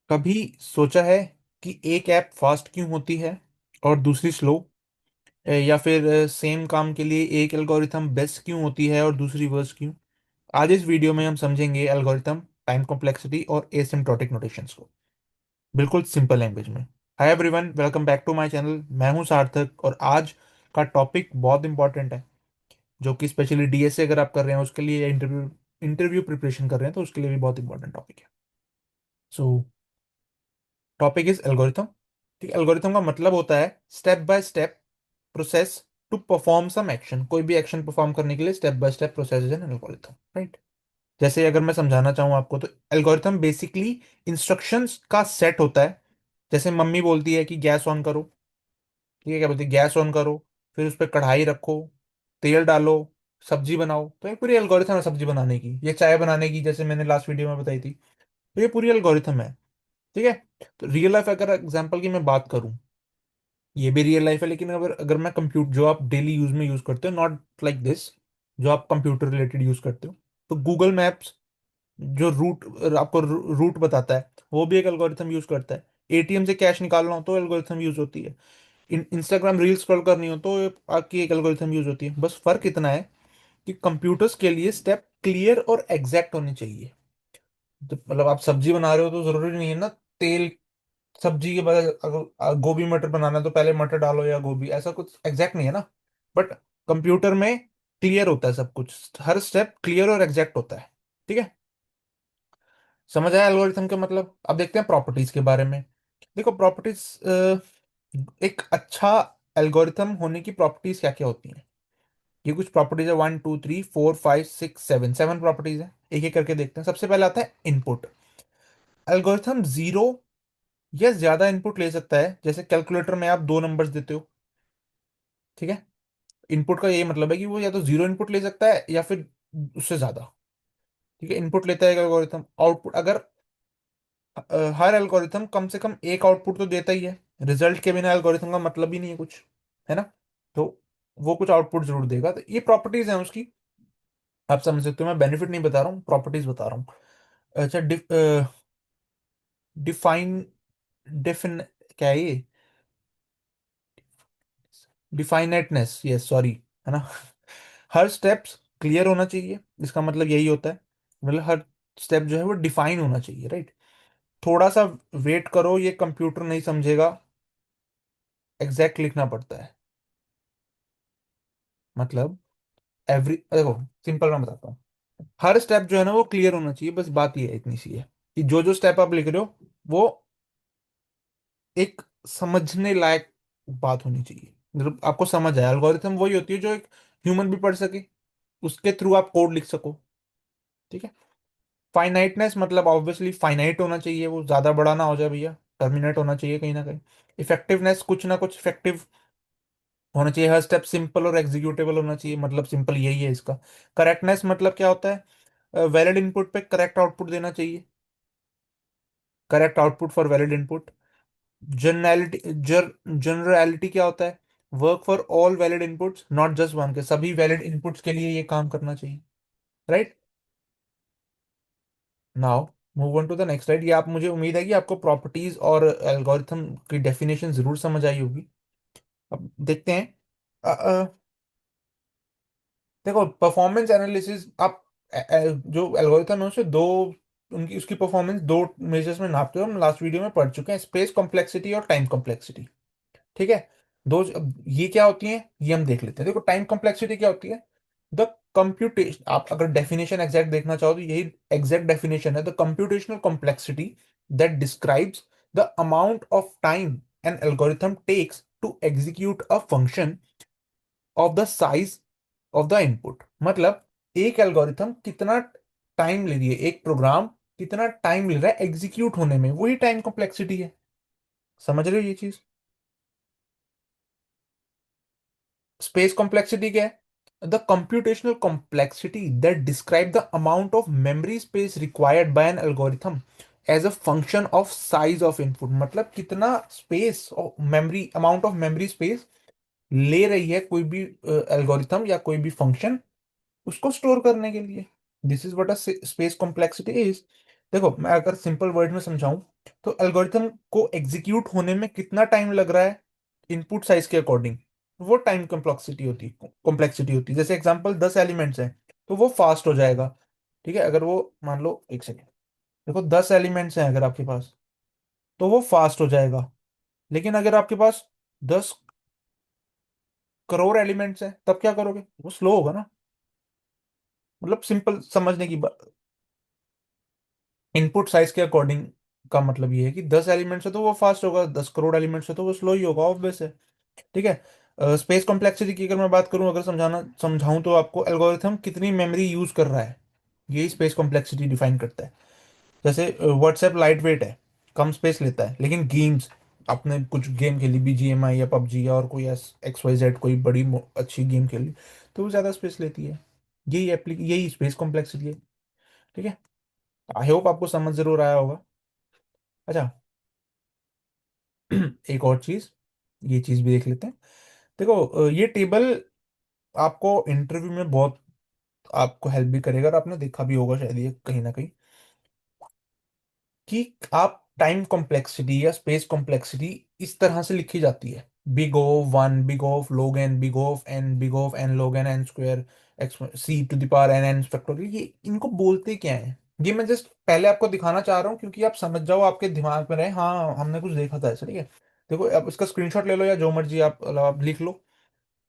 कभी सोचा है कि एक ऐप फास्ट क्यों होती है और दूसरी स्लो? या फिर सेम काम के लिए एक एल्गोरिथम बेस्ट क्यों होती है और दूसरी वर्स्ट क्यों? आज इस वीडियो में हम समझेंगे एल्गोरिथम, टाइम कॉम्प्लेक्सिटी और एसिम्प्टोटिक नोटेशंस को बिल्कुल सिंपल लैंग्वेज में। Hi everyone, welcome back to my channel. मैं हूं सार्थक और आज का टॉपिक बहुत इंपॉर्टेंट है, जो कि स्पेशली डीएसए अगर आप कर रहे हैं उसके लिए, या इंटरव्यू इंटरव्यू प्रिपरेशन कर रहे हैं तो उसके लिए भी बहुत इंपॉर्टेंट टॉपिक है। So topic is algorithm. ठीक, एल्गोरिथम का मतलब होता है step by step process to perform some action. कोई भी एक्शन परफॉर्म करने के लिए step by step process is an algorithm, right? जैसे अगर मैं समझाना चाहूँ आपको तो एल्गोरिथम बेसिकली इंस्ट्रक्शंस का सेट होता है। जैसे मम्मी बोलती है कि गैस ऑन करो, ठीक है, क्या बोलती है, गैस ऑन करो, फिर उस पर कढ़ाई रखो, तेल डालो, सब्जी बनाओ। तो ये पूरी एल्गोरिथम है सब्जी बनाने की, ये चाय बनाने की, जैसे मैंने लास्ट वीडियो में बताई थी। तो ये पूरी एल्गोरिथम है, ठीक है। तो रियल लाइफ अगर एग्जांपल की मैं बात करूं, ये भी रियल लाइफ है, लेकिन अगर अगर मैं कंप्यूटर जो आप डेली यूज में यूज करते हो, नॉट लाइक दिस, जो आप कंप्यूटर रिलेटेड यूज करते हो, तो गूगल मैप्स जो रूट आपको रूट बताता है, वो भी एक एल्गोरिथम यूज करता है। एटीएम से कैश निकालना हो तो एल्गोरिथम यूज होती है। इंस्टाग्राम रील स्क्रॉल करनी हो तो आपकी एक एल्गोरिथम यूज होती है। बस फर्क इतना है कि कंप्यूटर्स के लिए स्टेप क्लियर और एग्जैक्ट होने चाहिए। तो मतलब आप सब्जी बना रहे हो तो जरूरी नहीं है ना तेल, सब्जी के बजाय अगर गोभी मटर बनाना है तो पहले मटर डालो या गोभी, ऐसा कुछ एग्जैक्ट नहीं है ना। बट कंप्यूटर में क्लियर होता है सब कुछ, हर स्टेप क्लियर और एग्जैक्ट होता है, ठीक है। समझ आया एल्गोरिथम का मतलब? अब देखते हैं प्रॉपर्टीज के बारे में। देखो प्रॉपर्टीज, एक अच्छा एल्गोरिथम होने की प्रॉपर्टीज क्या क्या होती हैं। ये कुछ प्रॉपर्टीज है, 1 2 3 4 5 6 7, 7 प्रॉपर्टीज है। एक एक करके देखते हैं। सबसे पहले आता है इनपुट। एल्गोरिथम जीरो या ज्यादा इनपुट ले सकता है। जैसे कैलकुलेटर में आप दो नंबर्स देते हो, ठीक है। इनपुट का यही मतलब है कि वो या तो जीरो इनपुट ले सकता है या फिर उससे ज्यादा, ठीक है। इनपुट लेता है एल्गोरिथम। आउटपुट, अगर हर एल्गोरिथम कम से कम एक आउटपुट तो देता ही है। रिजल्ट के बिना एल्गोरिथम का मतलब ही नहीं है कुछ, है ना। तो वो कुछ आउटपुट जरूर देगा। तो ये प्रॉपर्टीज हैं उसकी, आप समझ सकते हो। मैं बेनिफिट नहीं बता रहा हूँ, प्रॉपर्टीज बता रहा हूँ। अच्छा, डिफाइन डिफिन क्या है ये? डिफाइनेटनेस, यस सॉरी, है ना। हर स्टेप्स क्लियर होना चाहिए, इसका मतलब यही होता है। मतलब हर स्टेप जो है वो डिफाइन होना चाहिए, राइट। थोड़ा सा वेट करो, ये कंप्यूटर नहीं समझेगा, एग्जैक्ट लिखना पड़ता है। मतलब एवरी, देखो सिंपल मैं बताता हूँ। हर स्टेप जो है ना वो क्लियर होना चाहिए, बस बात ये है, इतनी सी है कि जो जो स्टेप आप लिख रहे हो वो एक समझने लायक बात होनी चाहिए। मतलब आपको समझ आए। एल्गोरिथम वही होती है जो एक ह्यूमन भी पढ़ सके, उसके थ्रू आप कोड लिख सको, ठीक है। फाइनाइटनेस मतलब ऑब्वियसली फाइनाइट होना चाहिए, वो ज्यादा बड़ा ना हो जाए भैया, टर्मिनेट होना चाहिए कहीं ना कहीं। इफेक्टिवनेस, कुछ ना कुछ इफेक्टिव होना चाहिए। हर स्टेप सिंपल और एग्जीक्यूटेबल होना चाहिए, मतलब सिंपल यही है इसका। करेक्टनेस मतलब क्या होता है? वैलिड इनपुट पे करेक्ट आउटपुट देना चाहिए, correct output for valid input. Generality, generality क्या होता है? Work for all valid inputs, not just one, के सभी वैलिड इनपुट्स के लिए ये काम करना चाहिए, right. Now move on to the next slide. ये आप, मुझे उम्मीद है कि आपको प्रॉपर्टीज और एल्गोरिथम की डेफिनेशन जरूर समझ आई होगी। अब देखते हैं। देखो परफॉर्मेंस एनालिसिस, आप जो एल्गोरिथम है उसे दो, उनकी उसकी परफॉर्मेंस दो मेजर्स में नापते हो। हम लास्ट वीडियो में पढ़ चुके हैं, स्पेस कॉम्प्लेक्सिटी और टाइम कॉम्प्लेक्सिटी, ठीक है। दो, अब ये क्या होती है ये हम देख लेते हैं। देखो टाइम कॉम्प्लेक्सिटी क्या होती है? द कंप्यूटेशन, आप अगर डेफिनेशन एग्जैक्ट देखना चाहो तो यही एग्जैक्ट डेफिनेशन है। The computational complexity that describes the amount of time an algorithm takes to execute a function of the size of the input. मतलब एक एल्गोरिथम कितना टाइम ले रही है, एक प्रोग्राम कितना टाइम ले रहा है एग्जीक्यूट होने में, वही टाइम कॉम्प्लेक्सिटी है। समझ रहे हो ये चीज? स्पेस कॉम्प्लेक्सिटी क्या है? The computational complexity that describe the amount of memory space required by an algorithm as a function of size of input. मतलब कितना स्पेस और memory, amount of memory space ले रही है कोई भी एल्गोरिथम या कोई भी फंक्शन उसको स्टोर करने के लिए। This is what a space complexity is. देखो मैं अगर सिंपल वर्ड में समझाऊं तो एल्गोरिथम को एग्जीक्यूट होने में कितना टाइम लग रहा है इनपुट साइज के अकॉर्डिंग, वो टाइम कॉम्प्लेक्सिटी होती है। जैसे एग्जांपल 10 एलिमेंट्स हैं तो वो फास्ट हो जाएगा। ठीक है, अगर वो मान लो, एक सेकेंड, देखो 10 एलिमेंट्स हैं अगर आपके पास तो वो फास्ट हो जाएगा। लेकिन अगर आपके पास 10 करोड़ एलिमेंट्स हैं तब क्या करोगे, वो स्लो होगा ना। मतलब सिंपल समझने की बात, इनपुट साइज के अकॉर्डिंग का मतलब ये है कि 10 एलिमेंट्स है तो वो फास्ट होगा, 10 करोड़ एलिमेंट्स है तो वो स्लो ही होगा, ऑब्वियस है। ठीक है। स्पेस कॉम्प्लेक्सिटी की अगर मैं बात करूं, अगर समझाऊं तो आपको एल्गोरिथम कितनी मेमोरी यूज कर रहा है, यही स्पेस कॉम्प्लेक्सिटी डिफाइन करता है। जैसे व्हाट्सएप लाइट वेट है, कम स्पेस लेता है, लेकिन गेम्स, आपने कुछ गेम खेली BGMI या पबजी या और कोई XYZ कोई बड़ी अच्छी गेम खेली तो वो ज़्यादा स्पेस लेती है। यही स्पेस कॉम्प्लेक्सिटी है। ठीक है, आई होप आपको समझ जरूर आया होगा। अच्छा, एक और चीज, ये चीज भी देख लेते हैं। देखो ये टेबल आपको इंटरव्यू में बहुत आपको हेल्प भी करेगा, और आपने देखा भी होगा शायद ये कहीं ना कहीं, कि आप टाइम कॉम्प्लेक्सिटी या स्पेस कॉम्प्लेक्सिटी इस तरह से लिखी जाती है: big of 1, big of log n, big of n, big of n log n, n square, x c to the power n, n factorial. ये इनको बोलते क्या है, ये मैं जस्ट पहले आपको दिखाना चाह रहा हूँ क्योंकि आप समझ जाओ, आपके दिमाग में रहे, हाँ हमने कुछ देखा था ऐसा। ठीक है, देखो आप इसका स्क्रीनशॉट ले लो या जो मर्जी आप लिख लो।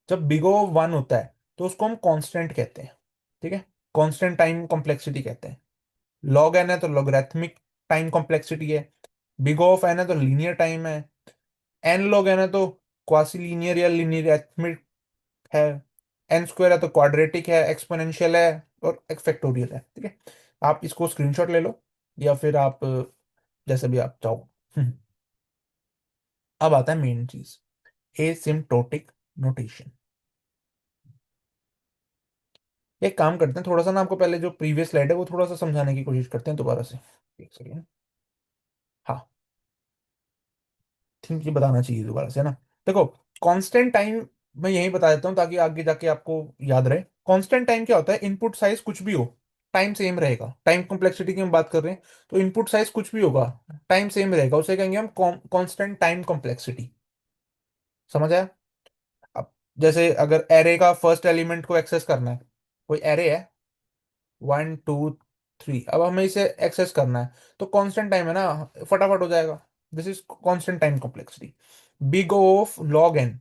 जब बिग O 1 होता है तो उसको हम कांस्टेंट कहते हैं। ठीक है, कांस्टेंट टाइम कॉम्प्लेक्सिटी कहते हैं। लॉग एन है तो लॉगरिथमिक टाइम कॉम्प्लेक्सिटी है। बिग ऑफ एन है तो लीनियर टाइम है। एन लॉग एन है तो क्वासी लीनियर या लीनियरिथमिक है। एन स्क्वायर है तो क्वाड्रेटिक है, एक्सपोनेंशियल है, और एक फैक्टोरियल है। ठीक है, आप इसको स्क्रीनशॉट ले लो या फिर आप जैसे भी आप चाहो। अब आता है मेन चीज, एसिम्प्टोटिक नोटेशन। एक काम करते हैं, थोड़ा सा ना आपको पहले जो प्रीवियस स्लाइड है वो थोड़ा सा समझाने की कोशिश करते हैं दोबारा से। एक सेकेंड। हाँ, थिंक ये बताना चाहिए दोबारा से ना। देखो, कांस्टेंट टाइम मैं यही बता देता हूँ ताकि आगे जाके आपको याद रहे। कांस्टेंट टाइम क्या होता है, इनपुट साइज कुछ भी हो, टाइम सेम रहेगा। टाइम कॉम्प्लेक्सिटी की हम बात कर रहे हैं तो इनपुट साइज कुछ भी होगा, टाइम सेम रहेगा, उसे कहेंगे हम कांस्टेंट टाइम कॉम्प्लेक्सिटी। समझ आया? अब जैसे अगर एरे का फर्स्ट एलिमेंट को एक्सेस करना है, कोई एरे है 1 2 3, अब हमें इसे एक्सेस करना है तो कांस्टेंट टाइम है ना, फटाफट हो जाएगा। This is constant time complexity. Big of log n,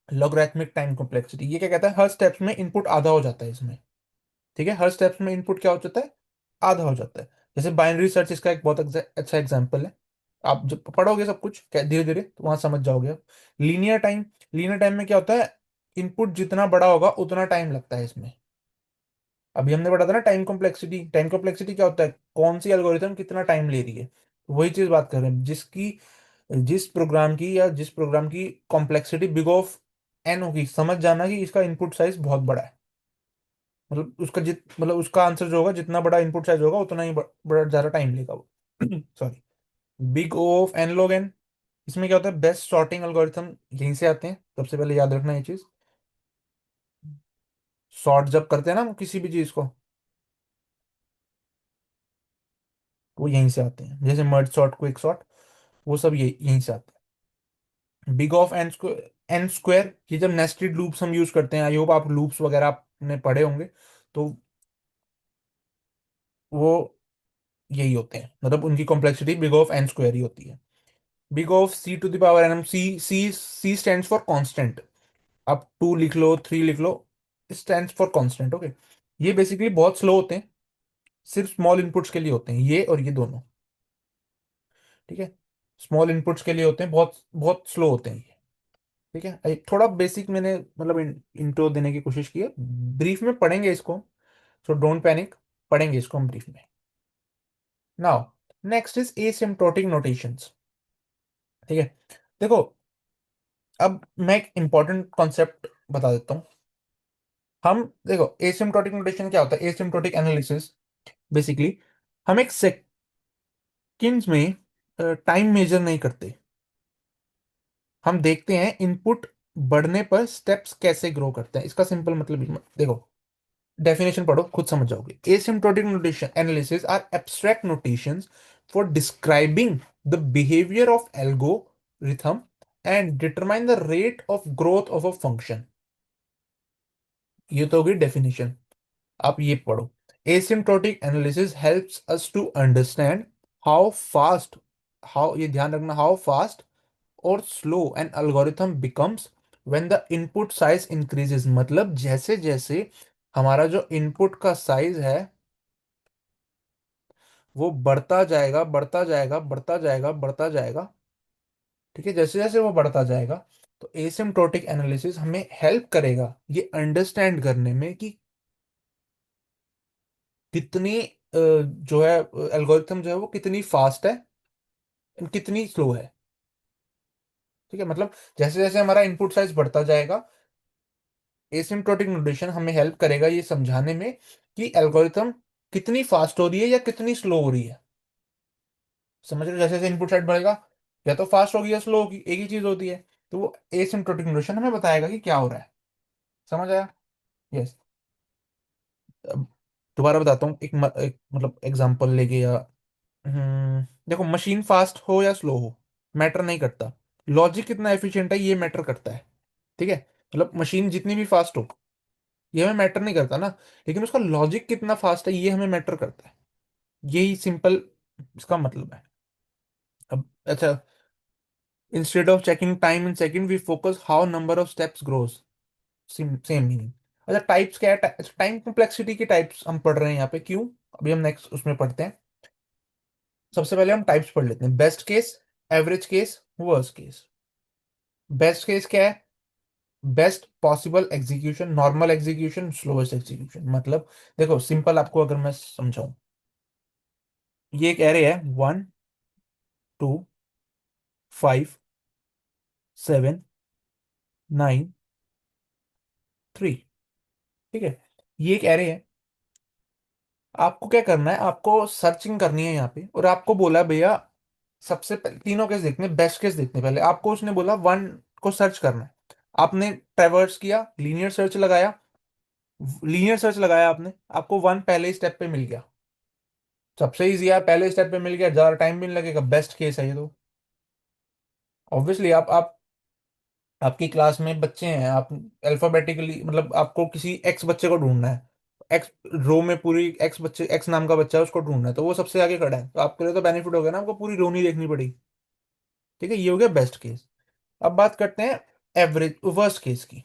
logarithmic time complexity, ये क्या कहता है, हर स्टेप्स में इनपुट आधा हो जाता है इसमें। ठीक है, हर स्टेप्स में इनपुट क्या हो जाता है, आधा हो जाता है। जैसे बाइनरी सर्च इसका एक बहुत अच्छा एग्जांपल है। आप जब पढ़ोगे सब कुछ धीरे धीरे तो वहां समझ जाओगे आप। लीनियर टाइम, लीनियर टाइम में क्या होता है, इनपुट जितना बड़ा होगा उतना टाइम लगता है इसमें। अभी हमने पढ़ा था ना टाइम कॉम्प्लेक्सिटी, टाइम कॉम्प्लेक्सिटी क्या होता है, कौन सी एल्गोरिथम कितना टाइम ले रही है। वही चीज बात कर रहे हैं, जिस प्रोग्राम की कॉम्प्लेक्सिटी बिग ऑफ एन होगी, समझ जाना कि इसका इनपुट साइज बहुत बड़ा है। मतलब मतलब उसका आंसर जो होगा, जितना बड़ा इनपुट साइज होगा उतना ही बड़ा ज्यादा टाइम लेगा वो। Sorry. Big O of n log n, इसमें क्या होता है, बेस्ट सॉर्टिंग एल्गोरिथम यहीं से आते हैं, सबसे पहले याद रखना ये चीज। सॉर्ट जब करते हैं ना हम किसी भी चीज को, वो यहीं से आते हैं, जैसे मर्ज सॉर्ट, क्विक सॉर्ट, वो सब यहीं से आते हैं। बिग ऑफ एन स्क्वायर, ये जब नेस्टेड लूप्स हम यूज करते हैं, आई होप आप लूप्स वगैरह आपने पढ़े होंगे, तो वो यही होते हैं, मतलब उनकी complexity big of N square ही होती है। Big of C to the power N, हम सी स्टैंड फॉर कांस्टेंट। आप 2 लिख लो, 3 लिख लो, स्टैंड फॉर कांस्टेंट। ओके, ये बेसिकली बहुत स्लो होते हैं, सिर्फ स्मॉल इनपुट्स के लिए होते हैं ये और ये दोनों। ठीक है, स्मॉल इनपुट्स के लिए होते हैं, बहुत बहुत स्लो होते हैं ये। ठीक है, थोड़ा बेसिक मैंने मतलब इंट्रो देने की कोशिश की है, ब्रीफ में पढ़ेंगे इसको, सो डोंट पैनिक, पढ़ेंगे इसको हम ब्रीफ में। Now next is asymptotic notations. ठीक है, देखो अब मैं एक इंपॉर्टेंट कॉन्सेप्ट बता देता हूँ। हम देखो, एसिम्प्टोटिक नोटेशन क्या होता है, एसिम्प्टोटिक एनालिसिस बेसिकली हम एक सेकंड्स में टाइम मेजर नहीं करते, हम देखते हैं इनपुट बढ़ने पर स्टेप्स कैसे ग्रो करते हैं। इसका सिंपल मतलब देखो, डेफिनेशन पढ़ो, खुद समझ जाओगे। Asymptotic notation analysis are abstract notations for describing the behaviour of algorithm and determine the rate of growth of a function. ये तो होगी डेफिनेशन। आप ये पढ़ो। Asymptotic analysis helps us to understand how fast, how, ये ध्यान रखना, how fast और slow an algorithm becomes when the input size increases। मतलब जैसे जैसे हमारा जो इनपुट का साइज है वो बढ़ता जाएगा, बढ़ता जाएगा, बढ़ता जाएगा, बढ़ता जाएगा। ठीक है, जैसे जैसे वो बढ़ता जाएगा, तो एसिम्प्टोटिक एनालिसिस हमें हेल्प करेगा ये अंडरस्टैंड करने में कि कितनी जो है एल्गोरिथम जो है वो कितनी फास्ट है, कितनी स्लो है। ठीक है, मतलब जैसे जैसे हमारा इनपुट साइज बढ़ता जाएगा, एसिम्प्टोटिक नोटेशन हमें हेल्प करेगा ये समझाने में कि एल्गोरिथम कितनी फास्ट हो रही है या कितनी स्लो हो रही है। समझ रहे हो? जैसे जैसे इनपुट साइड बढ़ेगा, या तो फास्ट होगी या स्लो होगी, एक ही चीज होती है। तो वो एसिम्प्टोटिक नोटेशन हमें बताएगा कि क्या हो रहा है। समझ आया? यस। अब दोबारा बताता हूँ, एक मतलब एग्जांपल लेके या देखो, मशीन फास्ट हो या स्लो हो मैटर नहीं करता, लॉजिक कितना एफिशिएंट है ये मैटर करता है। ठीक है, मतलब मशीन जितनी भी फास्ट हो ये हमें मैटर नहीं करता ना, लेकिन उसका लॉजिक कितना फास्ट है ये हमें मैटर करता है। यही सिंपल इसका मतलब है। अब अच्छा, instead of checking time in second we focus how number of steps grows. Same same meaning. अच्छा, टाइप्स क्या है? टाइम कॉम्प्लेक्सिटी के टाइप्स हम पढ़ रहे हैं यहाँ पे, क्यों? अभी हम नेक्स्ट उसमें पढ़ते हैं। सबसे पहले हम टाइप्स पढ़ लेते हैं। Best case, average case, worst case. Best case क्या है? Best possible execution, normal execution, slowest execution. मतलब देखो सिंपल, आपको अगर मैं समझाऊं, ये एक एरे है 1 2 5 7 9 3। ठीक है, ये एक एरे है। आपको क्या करना है, आपको सर्चिंग करनी है यहाँ पे, और आपको बोला भैया सबसे पहले तीनों केस देखने, बेस्ट केस देखने। पहले आपको उसने बोला वन को सर्च करना है, आपने ट्रैवर्स किया, लीनियर सर्च लगाया, लीनियर सर्च लगाया आपने, आपको वन पहले ही स्टेप पे मिल गया। सबसे इजी यार, पहले स्टेप पे मिल गया, ज्यादा टाइम भी नहीं लगेगा, बेस्ट केस है ये तो। ऑब्वियसली आप आपकी क्लास में बच्चे हैं, आप अल्फाबेटिकली, मतलब आपको किसी एक्स बच्चे को ढूंढना है, एक्स रो में पूरी एक्स बच्चे, एक्स नाम का बच्चा है उसको ढूंढना है, तो वो सबसे आगे खड़ा है, तो आपके लिए तो बेनिफिट हो गया ना, आपको पूरी रो नहीं देखनी पड़ी। ठीक है, ये हो गया बेस्ट केस। अब बात करते हैं एवरेज, वर्स्ट केस की।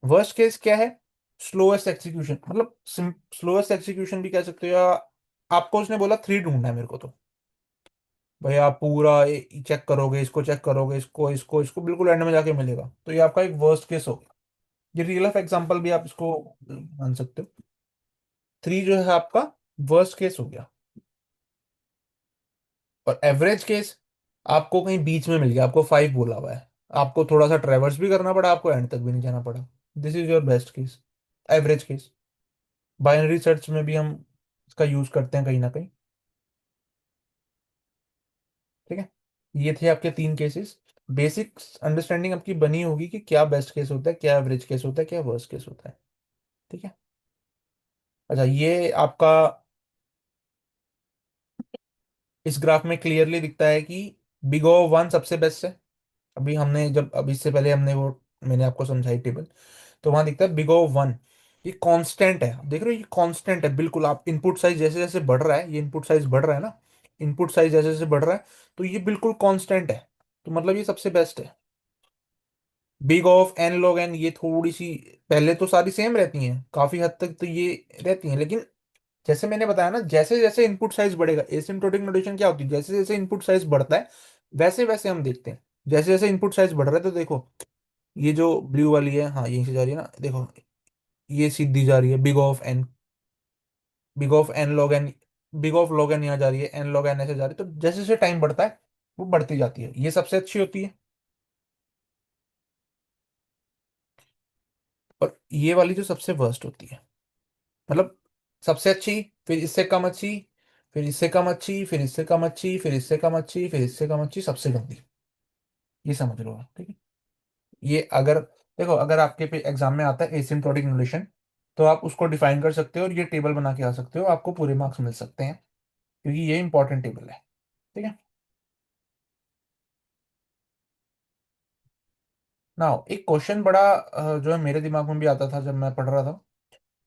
वर्स्ट केस क्या है? स्लोएस्ट एक्सिक्यूशन, मतलब स्लोएस्ट एक्सिक्यूशन भी कह सकते हो, या आपको उसने बोला थ्री ढूंढना है मेरे को, तो भाई आप पूरा चेक करोगे, इसको चेक करोगे, इसको इसको इसको, बिल्कुल एंड में जाके मिलेगा, तो ये आपका एक वर्स्ट केस हो गया। ये रियल लाइफ एग्जांपल भी आप इसको मान सकते हो। थ्री जो है आपका वर्स्ट केस हो गया। और एवरेज केस आपको कहीं बीच में मिल गया, आपको फाइव बोला हुआ है, आपको थोड़ा सा ट्रेवर्स भी करना पड़ा, आपको एंड तक भी नहीं जाना पड़ा। This is your best case, average case. Binary search में भी हम इसका यूज करते हैं कहीं ना कहीं। ठीक है, ये थे आपके तीन केसेस। बेसिक अंडरस्टैंडिंग आपकी बनी होगी कि क्या बेस्ट केस होता है, क्या एवरेज केस होता है, क्या वर्स्ट केस होता है। ठीक है। अच्छा, ये आपका इस ग्राफ में क्लियरली दिखता है कि बिग ओ वन सबसे बेस्ट है। अभी हमने जब, अभी इससे पहले हमने वो, मैंने आपको समझाई टेबल, तो वहां दिखता है बिग ओ वन। ये कांस्टेंट है, आप देख रहे हो, ये कांस्टेंट है बिल्कुल। आप इनपुट साइज जैसे जैसे बढ़ रहा है, ये इनपुट साइज बढ़ रहा है ना, इनपुट साइज जैसे जैसे बढ़ रहा है, तो ये बिल्कुल कांस्टेंट है, तो मतलब ये सबसे बेस्ट है। Big of n log n, ये थोड़ी सी पहले तो सारी सेम रहती हैं, काफी हद तक तो ये रहती हैं, लेकिन जैसे मैंने बताया ना, जैसे जैसे इनपुट साइज बढ़ेगा, एसिम्प्टोटिक नोटेशन क्या होती है, जैसे जैसे इनपुट साइज बढ़ता है वैसे वैसे हम देखते हैं। जैसे जैसे इनपुट साइज बढ़ रहा है, तो देखो ये जो ब्लू वाली है, हाँ यहीं से जा रही है ना, देखो ये सीधी जा रही है, big of n, big of n log n, big of log n यहाँ जा रही है, एन लॉग एन ऐसे जा रही है, तो जैसे जैसे टाइम बढ़ता है वो बढ़ती जाती है, ये सबसे अच्छी होती है। और ये वाली जो सबसे वर्स्ट होती है, मतलब सबसे अच्छी, फिर इससे कम अच्छी, फिर इससे कम अच्छी, फिर इससे कम अच्छी, फिर इससे कम अच्छी, फिर इससे कम अच्छी, सबसे गंदी। ये समझ लो आप। ठीक है, ये अगर देखो, अगर आपके पे एग्जाम में आता है एसिम्प्टोटिक नोटेशन, तो आप उसको डिफाइन कर सकते हो और ये टेबल बना के आ सकते हो, आपको पूरे मार्क्स मिल सकते हैं, क्योंकि ये इंपॉर्टेंट टेबल है। ठीक है। नाउ एक क्वेश्चन बड़ा जो है मेरे दिमाग में भी आता था जब मैं पढ़ रहा था,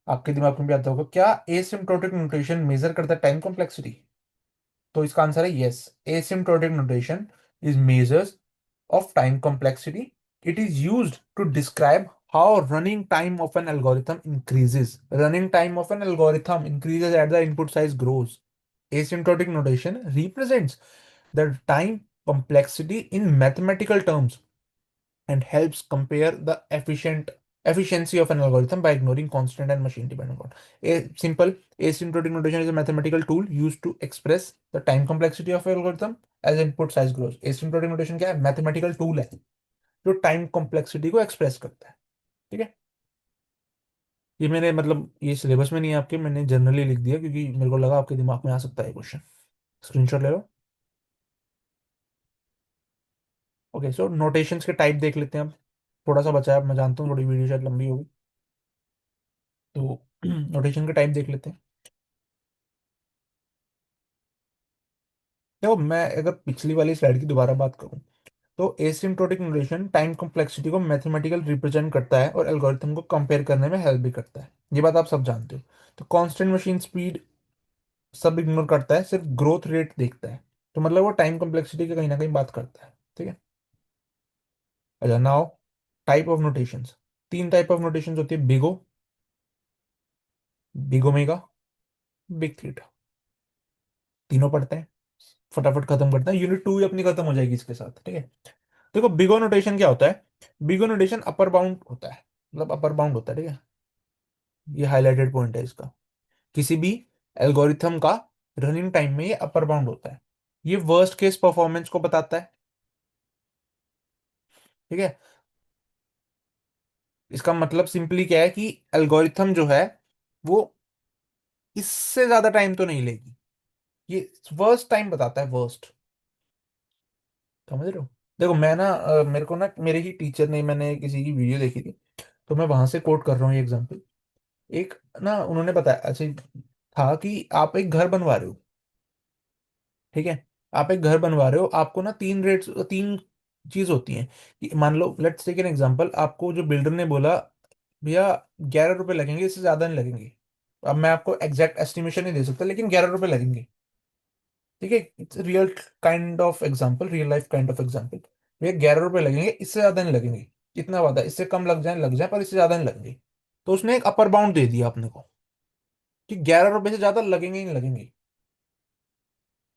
आपके दिमाग में भी आता होगा, क्या एसिम्प्टोटिक नोटेशन मेजर करता है टाइम कॉम्प्लेक्सिटी? तो इसका आंसर है yes. Asymptotic notation is measures of time complexity. It is used to describe how running time of an algorithm increases. Running time of an algorithm increases as the input size grows. Asymptotic notation represents the time complexity in mathematical terms and helps compare the efficiency of an algorithm by ignoring constant and machine dependent code. A simple asymptotic notation is a mathematical tool used to express the time complexity of an algorithm as input size grows. Asymptotic notation क्या है? Mathematical tool है जो time complexity को express करता है। ठीक है। ये मैंने मतलब ये सिलेबस में नहीं है आपके, मैंने जनरली लिख दिया क्योंकि मेरे को लगा आपके दिमाग में आ सकता है क्वेश्चन। स्क्रीनशॉट ले लो। ओके, सो नोटेशंस के टाइप देख लेते हैं अब। थोड़ा सा बचा है, मैं जानता हूँ थोड़ी वीडियो शायद लंबी होगी, तो नोटेशन के टाइप देख लेते हैं। देखो, मैं अगर पिछली वाली स्लाइड की दोबारा बात करूं, तो एसिम्प्टोटिक नोटेशन टाइम कॉम्प्लेक्सिटी को मैथमेटिकल रिप्रेजेंट करता है और एल्गोरिथम को कंपेयर करने में हेल्प भी करता है, ये बात आप सब जानते हो। तो कांस्टेंट मशीन स्पीड सब इग्नोर करता है, सिर्फ ग्रोथ रेट देखता है। तो मतलब वो टाइम कॉम्प्लेक्सिटी की कहीं ना कहीं बात करता है। ठीक है। अच्छा, नाउ टाइप ऑफ नोटेशंस। तीन टाइप ऑफ नोटेशंस होती है: बिगो, बिग ओमेगा, बिग थीटा। तीनों पढ़ते हैं, फटाफट खत्म करते हैं, यूनिट टू ही अपनी खत्म हो जाएगी इसके साथ। ठीक है। देखो, बिगो नोटेशन क्या होता है? बिगो नोटेशन अपर बाउंड होता है, मतलब अपर बाउंड होता है। ठीक है। ये हाईलाइटेड पॉइंट है इसका। किसी भी एल्गोरिथम का रनिंग टाइम में ये अपर बाउंड होता है। ये वर्स्ट केस परफॉर्मेंस को बताता है। ठीक है। इसका मतलब सिंपली क्या है कि एल्गोरिथम जो है वो इससे ज्यादा टाइम तो नहीं लेगी, ये वर्स्ट टाइम बताता है, वर्स्ट। समझ रहे हो? देखो, मैं ना मेरे को ना मेरे ही टीचर ने, मैंने किसी की वीडियो देखी थी, तो मैं वहां से कोट कर रहा हूँ ये एग्जांपल। एक ना उन्होंने बताया अच्छा था कि आप एक घर बनवा रहे हो। ठीक है। आप एक घर बनवा रहे हो, आपको ना तीन चीज होती हैं। कि मान लो, लेट्स टेक एन एग्जांपल, आपको जो बिल्डर ने बोला भैया 11 रुपए लगेंगे, इससे ज्यादा नहीं लगेंगे। अब मैं आपको एग्जैक्ट एस्टिमेशन नहीं दे सकता, लेकिन 11 रुपए लगेंगे। ठीक है। It's real kind of example, real life kind of example. भैया 11 रुपए लगेंगे, इससे ज्यादा नहीं लगेंगे। इतना वादा, इससे कम लग जाए पर इससे ज्यादा नहीं लगेंगे। तो उसने एक अपर बाउंड दे दिया अपने को कि 11 रुपए से ज्यादा लगेंगे ही नहीं लगेंगे।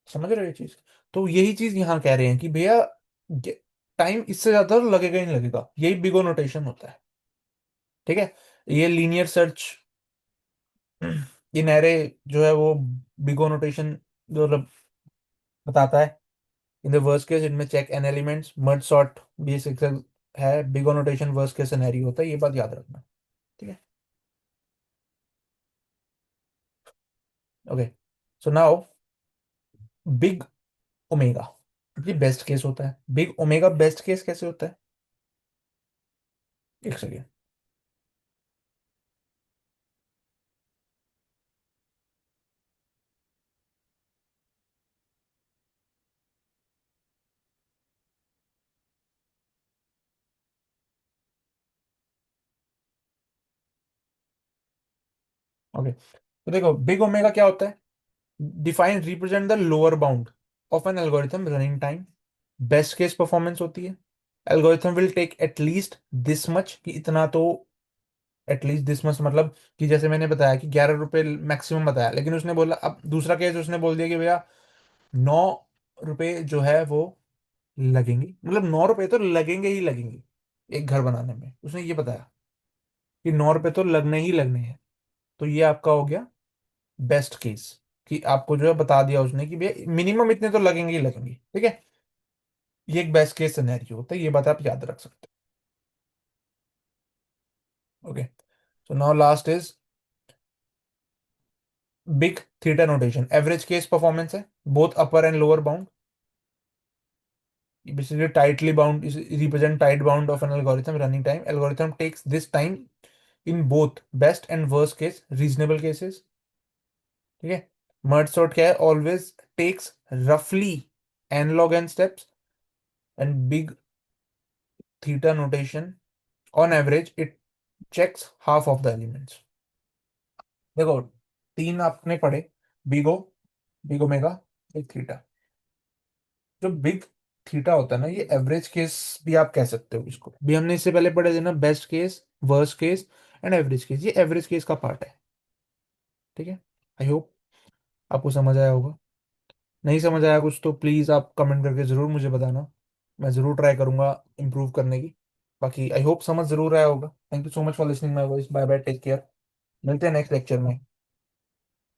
समझ रहे हो ये चीज? तो यही चीज यहाँ कह रहे हैं कि भैया टाइम इससे ज्यादा तो लगेगा ही नहीं लगेगा, यही बिगो नोटेशन होता है। ठीक है। ये लीनियर सर्च, ये नहरे जो है वो बिगो नोटेशन जो बताता है। इन द वर्स्ट केस इनमें check n elements merge sort basic है। Big O notation worst case scenario होता है, ये बात याद रखना। ठीक है। Okay, so now big omega, ये बेस्ट केस होता है। बिग ओमेगा बेस्ट केस कैसे होता है? एक सेकेंड। ओके, तो देखो बिग ओमेगा क्या होता है? Define represent the lower bound of an algorithm running time. Best case performance होती है। Algorithm will take at least this much, कि इतना तो, एटलीस्ट दिस मच मतलब कि जैसे मैंने बताया कि 11 रुपए मैक्सिमम बताया, लेकिन उसने बोला, अब दूसरा केस उसने बोल दिया कि भैया 9 रुपए जो है वो लगेंगे, मतलब 9 रुपए तो लगेंगे ही लगेंगे एक घर बनाने में, उसने ये बताया कि 9 रुपए तो लगने ही लगने हैं। तो ये आपका हो गया बेस्ट केस, कि आपको जो है बता दिया उसने कि भैया मिनिमम इतने तो लगेंगे ही लगेंगे। ठीक है। ये एक बेस्ट केस सिनेरियो होता है, ये बात आप याद रख सकते हो। Okay, so now last is big theta notation. Average case performance है, both upper and lower bound. Basically tightly bound is represent tight bound of an algorithm running time. Algorithm takes this time in both best and worst case reasonable cases. ठीक है. मर्ज sort क्या है, always takes रफली n log n steps and big theta notation. On average it checks half of the elements. देखो, तीन आपने पढ़े, big O, big omega, एक थीटा. जो बिग थीटा होता है ना, ये एवरेज केस भी आप कह सकते हो इसको भी. हमने इससे पहले पढ़े थे ना, best case, worst case and average case. ये एवरेज केस का पार्ट है. ठीक है. आई होप आपको समझ आया होगा. नहीं समझ आया कुछ तो प्लीज़ आप कमेंट करके ज़रूर मुझे बताना. मैं ज़रूर ट्राई करूंगा इम्प्रूव करने की. बाकी आई होप समझ ज़रूर आया होगा. Thank you so much for listening my voice. Bye bye, take care. मिलते हैं नेक्स्ट लेक्चर में.